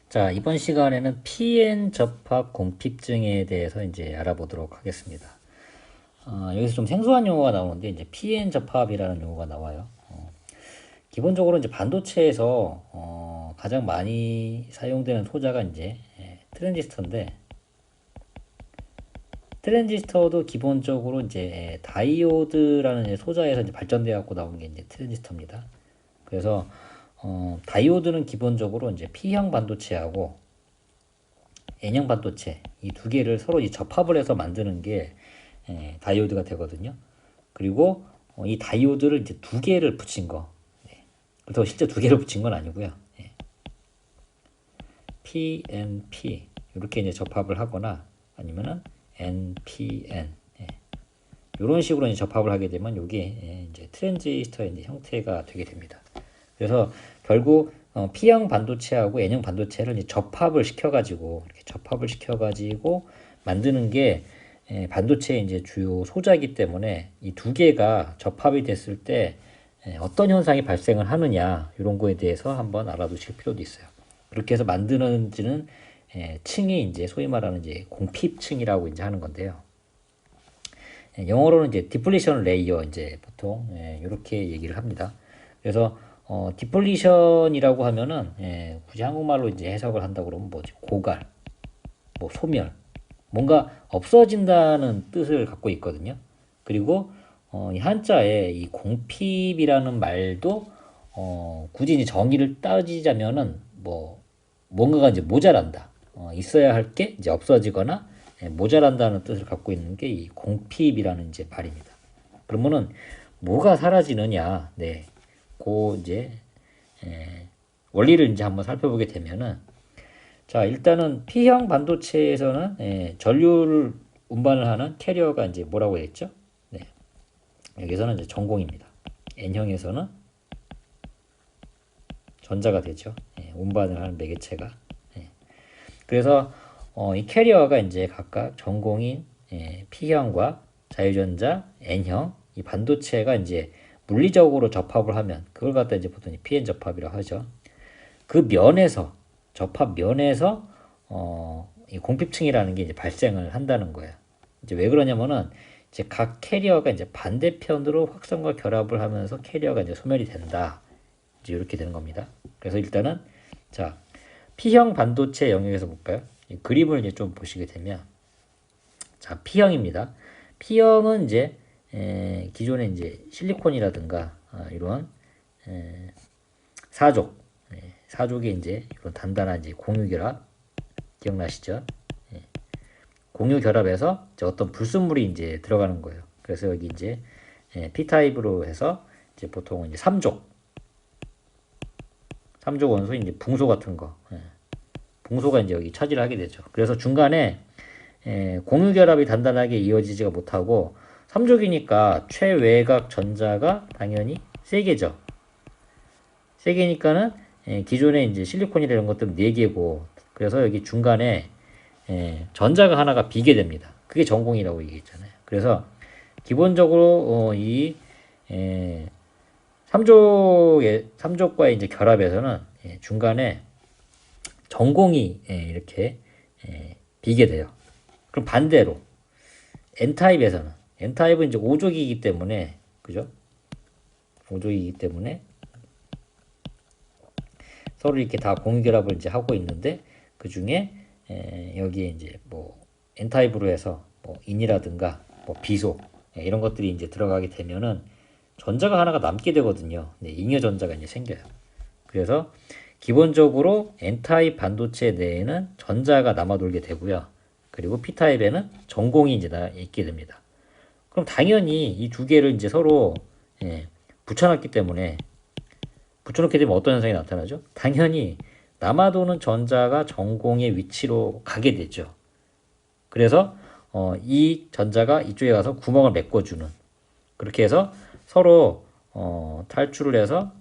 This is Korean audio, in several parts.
자, 이번 시간에는 PN 접합 공핍증에 대해서 이제 알아보도록 하겠습니다. 여기서 좀 생소한 용어가 나오는데, 이제 PN 접합이라는 용어가 나와요. 기본적으로 이제 반도체에서 가장 많이 사용되는 소자가 이제 트랜지스터인데, 트랜지스터도 기본적으로 이제 다이오드라는 이제 소자에서 이제 발전되어 갖고 나온 게 이제 트랜지스터입니다. 그래서 다이오드는 기본적으로 이제 P형 반도체하고 N형 반도체 이 두 개를 서로 이 접합을 해서 만드는 게 다이오드가 되거든요. 그리고 이 다이오드를 이제 두 개를 붙인 거. 그래서 실제 두 개를 붙인 건 아니고요. PNP 이렇게 이제 접합을 하거나 아니면은 NPN 이런 식으로 이제 접합을 하게 되면 이게 이제 트랜지스터의 이제 형태가 되게 됩니다. 그래서 결국 P형 반도체하고 N형 반도체를 이제 접합을 시켜가지고 이렇게 접합을 시켜가지고 만드는 게 반도체의 이제 주요 소자이기 때문에 이 두 개가 접합이 됐을 때 어떤 현상이 발생을 하느냐 이런 거에 대해서 한번 알아두실 필요도 있어요. 그렇게 해서 만드는지는 층이 이제 소위 말하는 이제 공핍층이라고 이제 하는 건데요. 영어로는 이제 디플리션 레이어 이제 보통 이렇게 얘기를 합니다. 그래서 디플리션이라고 하면은 굳이 한국말로 이제 해석을 한다고 그러면 뭐지? 고갈, 뭐 소멸, 뭔가 없어진다는 뜻을 갖고 있거든요. 그리고 이 한자에 이 공핍이라는 말도 굳이 이제 정의를 따지자면은 뭐 뭔가가 이제 모자란다. 있어야 할 게 이제 없어지거나 모자란다는 뜻을 갖고 있는 게 이 공핍이라는 이제 말입니다. 그러면은 뭐가 사라지느냐? 네. 그 이제 원리를 이제 한번 살펴보게 되면은 자, 일단은 P형 반도체에서는 전류를 운반을 하는 캐리어가 이제 뭐라고 했죠? 네. 여기서는 이제 전공입니다. N형에서는 전자가 되죠. 운반을 하는 매개체가. 그래서 이 캐리어가 이제 각각 전공인 P형과 자유전자 N형 이 반도체가 이제 물리적으로 접합을 하면 그걸 갖다 이제 보통 PN 접합이라고 하죠. 그 면에서 접합 면에서 이 공핍층이라는 게 이제 발생을 한다는 거예요. 이제 왜 그러냐면은 이제 각 캐리어가 이제 반대편으로 확성과 결합을 하면서 캐리어가 이제 소멸이 된다. 이제 이렇게 되는 겁니다. 그래서 일단은 자 P형 반도체 영역에서 볼까요? 이 그림을 이제 좀 보시게 되면 자 P형입니다. P형은 이제 기존에 이제 실리콘이라든가 이런 사족 사족의 이제 이런 단단한 이제 공유결합 기억나시죠? 공유결합에서 이제 어떤 불순물이 이제 들어가는 거예요. 그래서 여기 이제 P 타입으로 해서 이제 보통 이제 삼족 원소 이제 붕소 같은 거 붕소가 이제 여기 차지를 하게 되죠. 그래서 중간에 공유결합이 단단하게 이어지지가 못하고 삼족이니까 최외곽 전자가 당연히 세 개죠. 세 개니까는 기존에 이제 실리콘이나 이런 것들은 네 개고 그래서 여기 중간에 전자가 하나가 비게 됩니다. 그게 전공이라고 얘기했잖아요. 그래서 기본적으로 이 삼족과의 이제 결합에서는 중간에 전공이 이렇게 비게 돼요. 그럼 반대로 N타입에서는 N타입은 이제 5족이기 때문에 그죠? 5족이기 때문에 서로 이렇게 다 공유결합을 이제 하고 있는데 그 중에 여기에 이제 뭐 N타입으로 해서 뭐 인이라든가 뭐 비소 이런 것들이 이제 들어가게 되면은 전자가 하나가 남게 되거든요. 네, 잉여 전자가 이제 생겨요. 그래서 기본적으로 N타입 반도체 내에는 전자가 남아 돌게 되고요. 그리고 P타입에는 전공이 이제 있게 됩니다. 그럼 당연히 이 두 개를 이제 서로 붙여놨기 때문에 붙여놓게 되면 어떤 현상이 나타나죠? 당연히 남아도는 전자가 전공의 위치로 가게 되죠. 그래서 이 전자가 이쪽에 가서 구멍을 메꿔주는 그렇게 해서 서로 탈출을 해서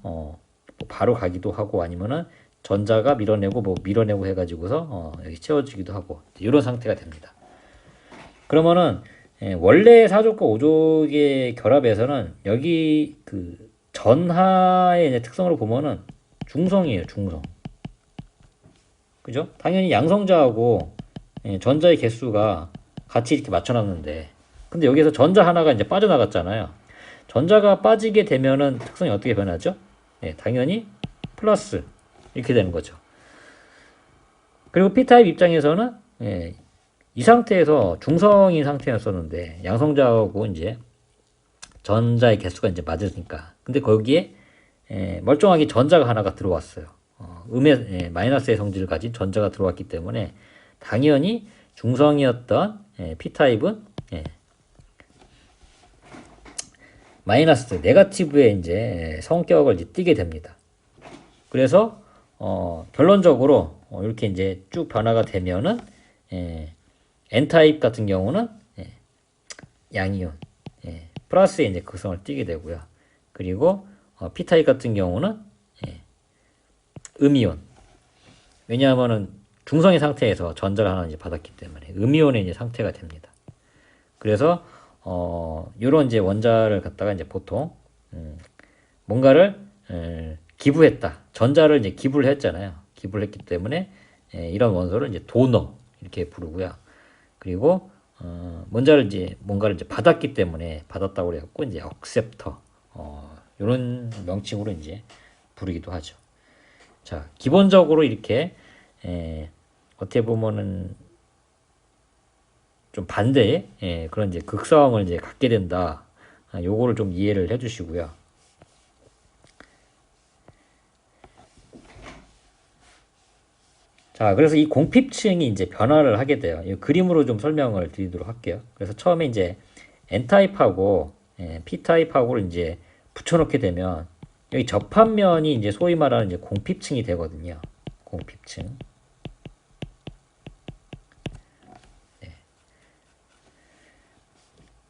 바로 가기도 하고 아니면은 전자가 밀어내고 뭐 밀어내고 해가지고서 여기 채워지기도 하고 이런 상태가 됩니다. 그러면은 원래 사족과 오족의 결합에서는 여기 그 전하의 특성으로 보면은 중성이에요, 중성. 그죠? 당연히 양성자하고 전자의 개수가 같이 이렇게 맞춰놨는데, 근데 여기서 전자 하나가 이제 빠져나갔잖아요. 전자가 빠지게 되면은 특성이 어떻게 변하죠? 당연히 플러스 이렇게 되는 거죠. 그리고 P타입 입장에서는 이 상태에서 중성인 상태였었는데 양성자하고 이제 전자의 개수가 이제 맞으니까, 근데 거기에 멀쩡하게 전자가 하나가 들어왔어요. 마이너스의 성질을 가진 전자가 들어왔기 때문에 당연히 중성이었던 P타입은 마이너스 네거티브의 이제 성격을 이제 띠게 됩니다. 그래서 결론적으로 이렇게 이제 쭉 변화가 되면은 N타입 같은 경우는 양이온 플러스의 이제 극성을 띠게 되고요. 그리고 P타입 같은 경우는 음이온. 왜냐하면은 중성의 상태에서 전자를 하나 이제 받았기 때문에 음이온의 이제 상태가 됩니다. 그래서 요런 이제 원자를 갖다가 이제 보통 뭔가를 기부했다. 전자를 이제 기부를 했잖아요. 기부를 했기 때문에 이런 원소를 이제 도너 이렇게 부르고요. 그리고 뭔가를 이제 받았기 때문에 받았다고 그래갖고 이제 억셉터 이런 명칭으로 이제 부르기도 하죠. 자, 기본적으로 이렇게 어떻게 보면은 좀 반대의 그런 이제 극성을 이제 갖게 된다. 요거를 좀 이해를 해주시고요. 자, 그래서 이 공핍층이 이제 변화를 하게 돼요. 이 그림으로 좀 설명을 드리도록 할게요. 그래서 처음에 이제 N타입하고 P타입하고를 이제 붙여놓게 되면 여기 접합면이 이제 소위 말하는 이제 공핍층이 되거든요. 공핍층.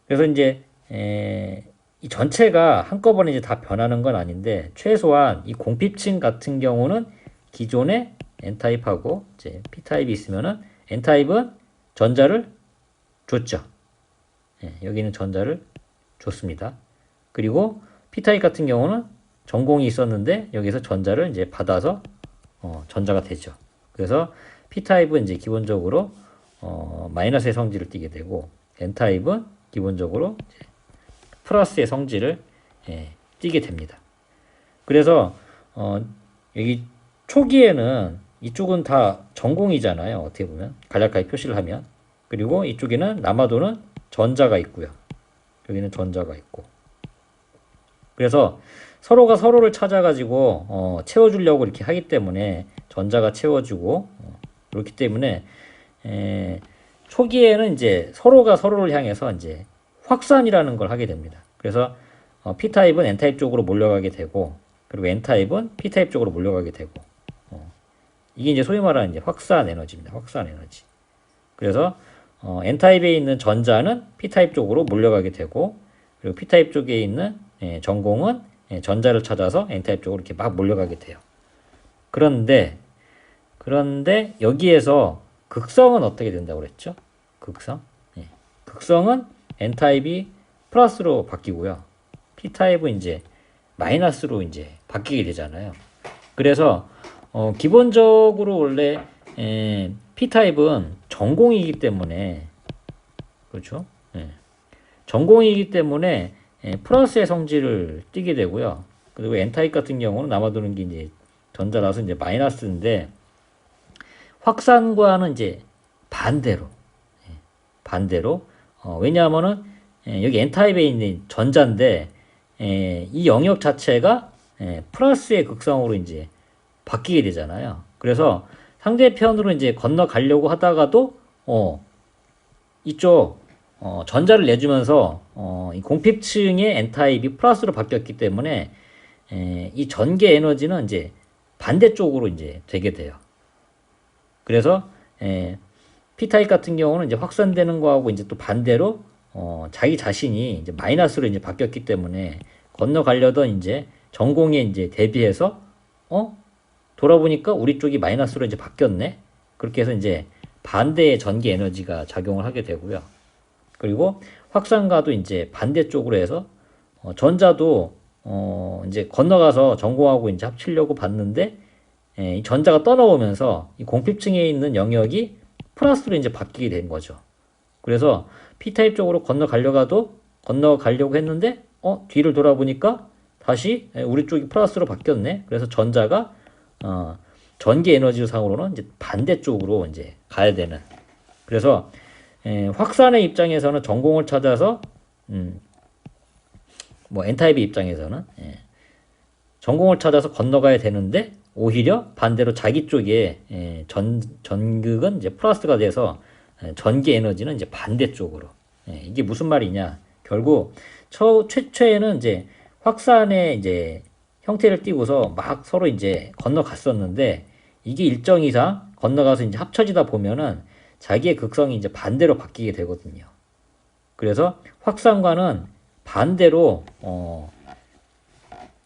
그래서 이제 이 전체가 한꺼번에 이제 다 변하는 건 아닌데, 최소한 이 공핍층 같은 경우는 기존의 N타입하고 이제 P타입이 있으면은 N타입은 전자를 줬죠. 여기는 전자를 줬습니다. 그리고 P타입 같은 경우는 전공이 있었는데 여기서 전자를 이제 받아서 전자가 되죠. 그래서 P타입은 이제 기본적으로 마이너스의 성질을 띠게 되고, N타입은 기본적으로 플러스의 성질을 띠게 됩니다. 그래서 여기 초기에는 이쪽은 다 전공이잖아요. 어떻게 보면 간략하게 표시를 하면. 그리고 이쪽에는 남아도는 전자가 있고요. 여기는 전자가 있고. 그래서 서로가 서로를 찾아가지고 채워주려고 이렇게 하기 때문에 전자가 채워주고 그렇기 때문에 초기에는 이제 서로가 서로를 향해서 이제 확산이라는 걸 하게 됩니다. 그래서 P타입은 N타입 쪽으로 몰려가게 되고, 그리고 N타입은 P타입 쪽으로 몰려가게 되고, 이게 이제 소위 말하는 이제 확산 에너지입니다. 확산 에너지. 그래서 N타입에 있는 전자는 P타입 쪽으로 몰려가게 되고, 그리고 P타입 쪽에 있는 전공은 전자를 찾아서 N타입 쪽으로 이렇게 막 몰려가게 돼요. 그런데 여기에서 극성은 어떻게 된다고 그랬죠? 극성? 극성은 N타입이 플러스로 바뀌고요. P타입은 이제 마이너스로 이제 바뀌게 되잖아요. 그래서 기본적으로 원래 P타입은 전공이기 때문에, 그렇죠? 전공이기 때문에 플러스의 성질을 띠게 되고요. 그리고 N타입 같은 경우는 남아도는 게 이제 전자라서 이제 마이너스인데, 확산과는 이제 반대로 왜냐하면은 여기 N타입에 있는 전자인데 이 영역 자체가 플러스의 극성으로 이제 바뀌게 되잖아요. 그래서 상대편으로 이제 건너가려고 하다가도 이쪽 전자를 내주면서 이 공핍층의 N타입이 플러스로 바뀌었기 때문에 이 전개 에너지는 이제 반대쪽으로 이제 되게 돼요. 그래서 P타입 같은 경우는 이제 확산되는 거하고 이제 또 반대로 자기 자신이 이제 마이너스로 이제 바뀌었기 때문에 건너가려던 이제 전공에 이제 대비해서 돌아보니까 우리 쪽이 마이너스로 이제 바뀌었네. 그렇게 해서 이제 반대의 전기 에너지가 작용을 하게 되고요. 그리고 확산과도 이제 반대쪽으로 해서 전자도 이제 건너가서 전공하고 이제 합치려고 봤는데 이 전자가 떠나오면서 이 공핍층에 있는 영역이 플러스로 이제 바뀌게 된 거죠. 그래서 P타입 쪽으로 건너가려고 했는데 뒤를 돌아보니까 다시 우리 쪽이 플러스로 바뀌었네. 그래서 전자가 전기 에너지 상으로는 이제 반대쪽으로 이제 가야 되는. 그래서 확산의 입장에서는 전공을 찾아서 뭐 N타입의 입장에서는 전공을 찾아서 건너가야 되는데 오히려 반대로 자기 쪽에 전극은 이제 플러스가 돼서 전기 에너지는 이제 반대쪽으로. 이게 무슨 말이냐? 결국 최초에는 이제 확산의 이제 형태를 띠고서 막 서로 이제 건너갔었는데 이게 일정 이상 건너가서 이제 합쳐지다 보면은 자기의 극성이 이제 반대로 바뀌게 되거든요. 그래서 확산과는 반대로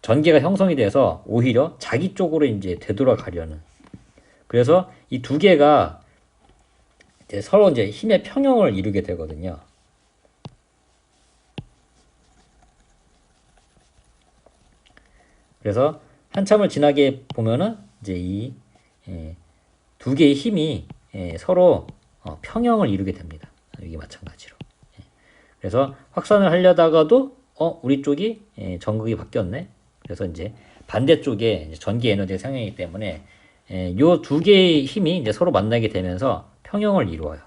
전개가 형성이 돼서 오히려 자기 쪽으로 이제 되돌아가려는. 그래서 이 두 개가 이제 서로 이제 힘의 평형을 이루게 되거든요. 그래서 한참을 지나게 보면은 이제 이 두 개의 힘이 서로 평형을 이루게 됩니다. 이게 마찬가지로. 그래서 확산을 하려다가도 우리 쪽이 전극이 바뀌었네. 그래서 이제 반대쪽에 전기 에너지가 상향이기 때문에 요 두 개의 힘이 이제 서로 만나게 되면서 평형을 이루어요.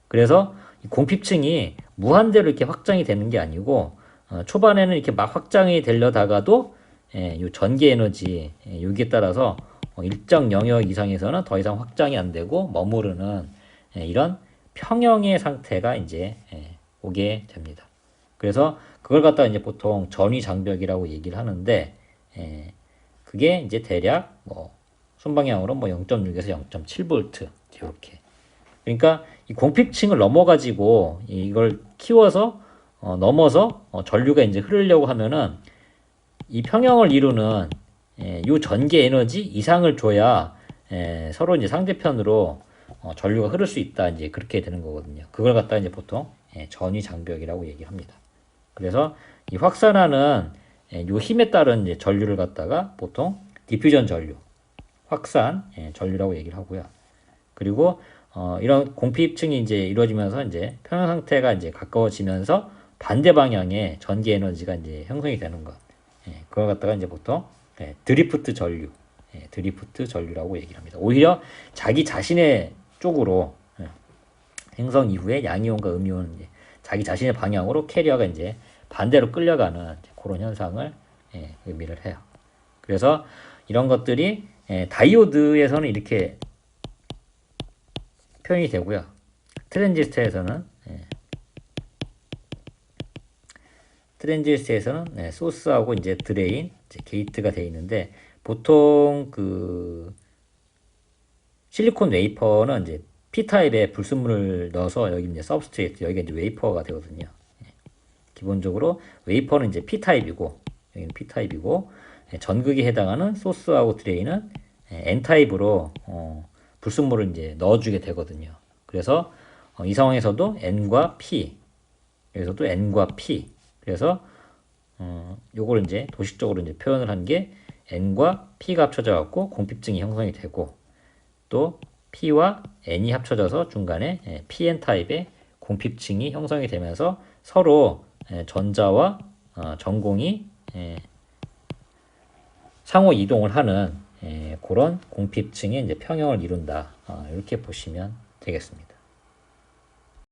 그래서 이 공핍층이 무한대로 이렇게 확장이 되는 게 아니고 초반에는 이렇게 막 확장이 되려다가도 요 전기 에너지 여기에 따라서 일정 영역 이상에서는 더 이상 확장이 안 되고 머무르는 이런 평형의 상태가 이제 오게 됩니다. 그래서 그걸 갖다가 이제 보통 전위 장벽이라고 얘기를 하는데 그게 이제 대략 뭐 순방향으로 뭐 0.6에서 0.7V 이렇게. 그러니까 이 공핍층을 넘어가지고 이걸 키워서 넘어서 전류가 이제 흐르려고 하면은 이 평형을 이루는 이 전기 에너지 이상을 줘야 서로 이제 상대편으로 전류가 흐를 수 있다 이제 그렇게 되는 거거든요. 그걸 갖다 이제 보통 전위 장벽이라고 얘기를 합니다. 그래서 이 확산하는 요 힘에 따른 이제 전류를 갖다가 보통 디퓨전 전류, 확산 전류라고 얘기를 하고요. 그리고 이런 공핍층이 이제 이루어지면서 이제 평형 상태가 이제 가까워지면서 반대 방향의 전기 에너지가 이제 형성이 되는 것. 그걸 갖다가 이제 보통 드리프트 전류, 드리프트 전류라고 얘기를 합니다. 오히려 자기 자신의 쪽으로 행성 이후에 양이온과 음이온 자기 자신의 방향으로 캐리어가 이제 반대로 끌려가는 그런 현상을 의미를 해요. 그래서 이런 것들이 다이오드에서는 이렇게 표현이 되고요. 트랜지스터에서는 소스하고 이제 드레인, 이제 게이트가 되어 있는데 보통 그 실리콘 웨이퍼는 이제 P타입에 불순물을 넣어서 여기 이제 서브스트레이트, 여기가 이제 웨이퍼가 되거든요. 기본적으로 웨이퍼는 이제 P타입이고 여기는 P타입이고 전극에 해당하는 소스하고 드레인은 N타입으로 불순물을 이제 넣어주게 되거든요. 그래서 이 상황에서도 N과 P, 여기서도 N과 P. 그래서 요걸 이제 도식적으로 이제 표현을 한 게 N과 P가 합쳐져 갖고 공핍증이 형성이 되고 또 P와 N이 합쳐져서 중간에 PN 타입의 공핍층이 형성이 되면서 서로 전자와 전공이 상호 이동을 하는 그런 공핍층의 이제 평형을 이룬다. 이렇게 보시면 되겠습니다.